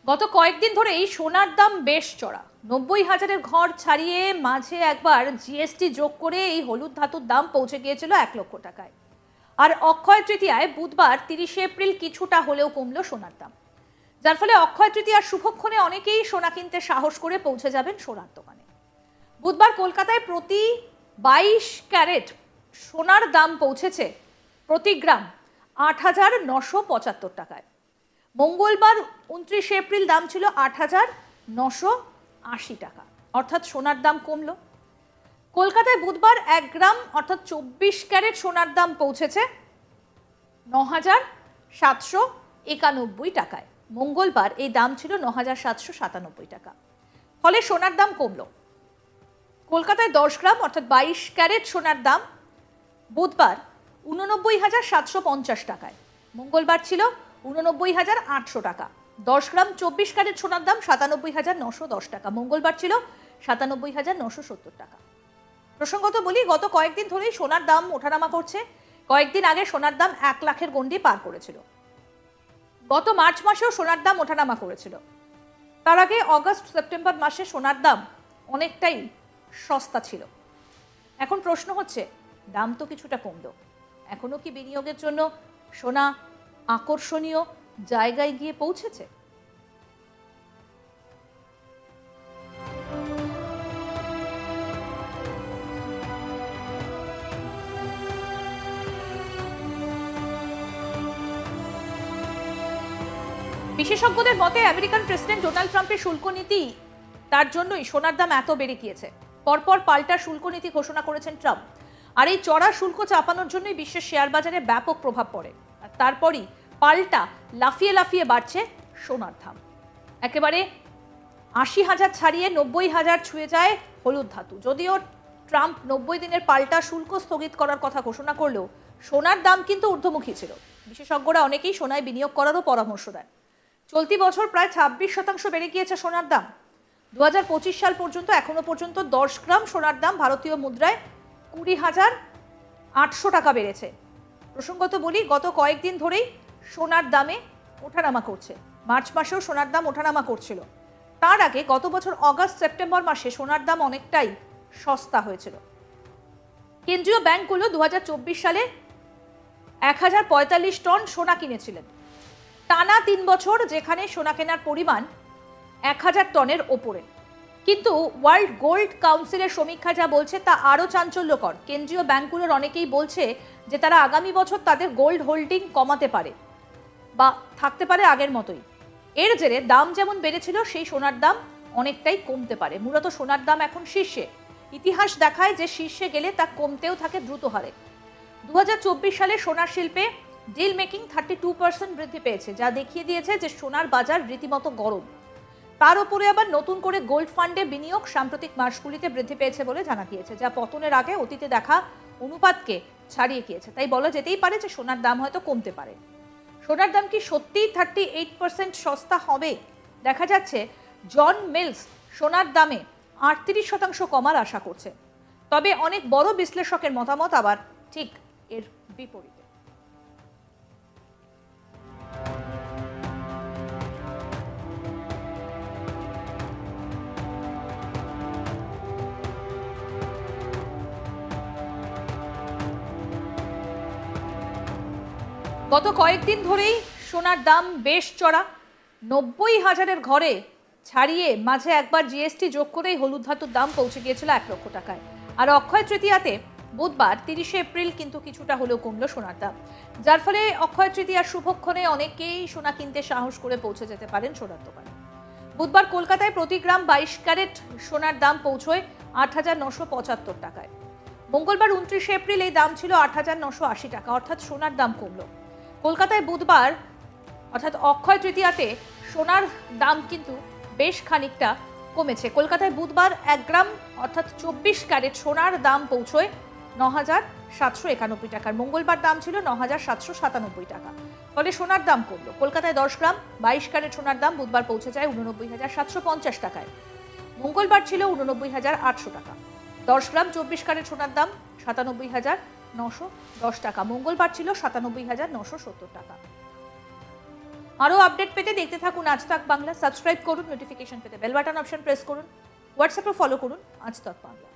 গত কয়েকদিন ধরেই সোনার দাম বেশ চড়া। ৯০,০০০-এর ঘর ছাড়িয়ে মাঝে একবার জিএসটি যোগ করে এই হলুদ ধাতুর দাম পৌঁছে গিয়েছিল ১,০০,০০০ টাকায়। আর অক্ষয় তৃতীয়ায় বুধবার ৩০শে এপ্রিল কিছুটা হলেও কমল সোনার দাম, যার ফলে অক্ষয় তৃতীয়ার শুভক্ষণে অনেকেই সোনা কিনতে সাহস করে পৌঁছে যাবেন সোনার দোকানে। বুধবার কলকাতায় প্রতি ২২ ক্যারেট সোনার দাম পৌঁছেছে প্রতি গ্রাম ৮,৯৭৫ টাকায়। মঙ্গলবার ২৯শে এপ্রিল দাম ছিল ৮,৯৮০ টাকা, অর্থাৎ সোনার দাম কমল। কলকাতায় বুধবার ১ গ্রাম অর্থাৎ ২৪ ক্যারেট সোনার দাম পৌঁছেছে ৯,৭৯১ টাকায়। মঙ্গলবার এই দাম ছিল ৯,৭৯৭ টাকা, ফলে সোনার দাম কমল। কলকাতায় ১০ গ্রাম অর্থাৎ ২২ ক্যারেট সোনার দাম বুধবার ৮৯,৭৫০ টাকায়, মঙ্গলবার ছিল ৮৯,৮০০ টাকা। ১০ গ্রাম ২৪ ক্যারেট সোনার দাম ৯৭,৯১০ টাকা, মঙ্গলবার ছিল ৯৭,৯৭০ টাকা। প্রসঙ্গত বলি, গত কয়েকদিন ধরেই সোনার দাম ওঠানামা করছে। কয়েকদিন আগে সোনার দাম ১ লাখের গণ্ডি পার করেছিল। গত মার্চ মাসেও সোনার দাম ওঠানামা করেছিল। তার আগে অগস্ট সেপ্টেম্বর মাসে সোনার দাম অনেকটাই সস্তা ছিল। এখন প্রশ্ন হচ্ছে, দাম তো কিছুটা কমলো, এখনো কি বিনিয়োগের জন্য সোনা আকর্ষণীয় জায়গায় গিয়ে পৌঁছেছে? বিশেষজ্ঞদের মতে আমেরিকান প্রেসিডেন্ট ডোনাল্ড ট্রাম্পের শুল্ক নীতি, তার জন্যই সোনার দাম এত বেড়ে গিয়েছে। পরপর পাল্টা শুল্ক নীতি ঘোষণা করেছেন ট্রাম্প, আর এই চড়া শুল্ক চাপানোর জন্যই বিশ্বের শেয়ার বাজারে ব্যাপক প্রভাব পড়ে। আর তারপরই পাল্টা লাফিয়ে লাফিয়ে বাড়ছে সোনার দাম। একেবারে ৮০,০০০ ছাড়িয়ে ৯০,০০০ ছুঁয়ে যায় হলুদ ধাতু। যদিও ট্রাম্প ৯০ দিনের পাল্টা শুল্ক স্থগিত করার কথা ঘোষণা করলেও সোনার দাম কিন্তু ঊর্ধ্বমুখী ছিল। বিশেষজ্ঞরা অনেকেই সোনায় বিনিয়োগ করারও পরামর্শ দেন। চলতি বছর প্রায় ২৬% বেড়ে গিয়েছে সোনার দাম। ২০২৫ সাল পর্যন্ত এখনো পর্যন্ত ১০ গ্রাম সোনার দাম ভারতীয় মুদ্রায় ২০,৮০০ টাকা বেড়েছে। প্রসঙ্গত বলি, গত কয়েকদিন ধরেই সোনার দামে ওঠানামা করছে। মার্চ মাসেও সোনার দাম ওঠানামা করছিল। তার আগে গত বছর অগস্ট সেপ্টেম্বর মাসে সোনার দাম অনেকটাই সস্তা হয়েছিল। কেন্দ্রীয় ব্যাংকগুলো ২০২৪ সালে ১,০৪৫ টন সোনা কিনেছিলেন। টানা ৩ বছর যেখানে সোনা কেনার পরিমাণ ১,০০০ টনের ওপরে। কিন্তু ওয়ার্ল্ড গোল্ড কাউন্সিলের সমীক্ষা যা বলছে তা আরও চাঞ্চল্যকর। কেন্দ্রীয় ব্যাংকগুলোর অনেকেই বলছে যে তারা আগামী বছর তাদের গোল্ড হোল্ডিং কমাতে পারে বা থাকতে পারে আগের মতোই। এর জেরে দাম যেমন বেড়েছিল, সেই সোনার দাম অনেকটাই কমতে পারে। মূলত সোনার দাম এখন শীর্ষে। ইতিহাস দেখায় যে শীর্ষে গেলে তা কমতেও থাকে দ্রুত হারে। ২০২৪ সালে সোনার শিল্পে ডিল মেকিং 32% বৃদ্ধি পেয়েছে, যা দেখিয়ে দিয়েছে যে সোনার বাজার রীতিমতো গরম। তার উপরে আবার নতুন করে গোল্ড ফান্ডে বিনিয়োগ সাম্প্রতিক মাসগুলিতে বৃদ্ধি পেয়েছে বলে জানা গিয়েছে, যা পতনের আগে অতীতে দেখা অনুপাতকে ছাড়িয়ে গিয়েছে। তাই বলা যেতেই পারে যে সোনার দাম হয়তো কমতে পারে। সোনার দাম কি সত্যিই 38% সস্তা হবে? দেখা যাচ্ছে জন মিলস সোনার দামে 38% কমার আশা করছে। তবে অনেক বড় বিশ্লেষকের মতামত আবার ঠিক এর বিপরীতে। গত কয়েকদিন ধরেই সোনার দাম বেশ চড়া। ৯০,০০০-এর ঘরে ছাড়িয়ে মাঝে একবার জিএসটি যোগ করেই হলুদ ধাতুর দাম পৌঁছে গিয়েছিল ১,০০,০০০ টাকায়। আর অক্ষয় তৃতীয়াতে বুধবার ৩০শে এপ্রিল কিন্তু কিছুটা হলেও কমলো সোনার দাম, যার ফলে অক্ষয় তৃতীয়ার শুভক্ষণে অনেকেই সোনা কিনতে সাহস করে পৌঁছে যেতে পারেন সোনার দোকানে। বুধবার কলকাতায় প্রতি গ্রাম ২২ ক্যারেট সোনার দাম পৌঁছয় ৮,৯৭৫ টাকায়। মঙ্গলবার ২৯শে এপ্রিল এই দাম ছিল ৮,৯৮০ টাকা, অর্থাৎ সোনার দাম কমলো। কলকাতায় বুধবার অর্থাৎ অক্ষয় তৃতীয়াতে সোনার দাম কিন্তু বেশ খানিকটা কমেছে। কলকাতায় বুধবার ১ গ্রাম অর্থাৎ ২৪ ক্যারেট সোনার দাম পৌঁছয় ৯,৭৯১ টাকার। মঙ্গলবার দাম ছিল ৯,৭৯৭ টাকা, ফলে সোনার দাম কমলো। কলকাতায় ১০ গ্রাম ২২ ক্যারেট সোনার দাম বুধবার পৌঁছে যায় ৮৯,৭৫০ টাকায়। মঙ্গলবার ছিল ৮৯,৮০০ টাকা। ১০ গ্রাম ২৪ ক্যারেট সোনার দাম ৯৭,৯১০ টাকা, মঙ্গলবার ছিল ৯৭,৯৭০ টাকা। আরও আপডেট পেতে দেখতে থাকুন আজ তাক বাংলা। সাবস্ক্রাইব করুন, নোটিফিকেশন পেতে বেল বাটন অপশন প্রেস করুন, হোয়াটসঅ্যাপে ফলো করুন আজ তাক বাংলা।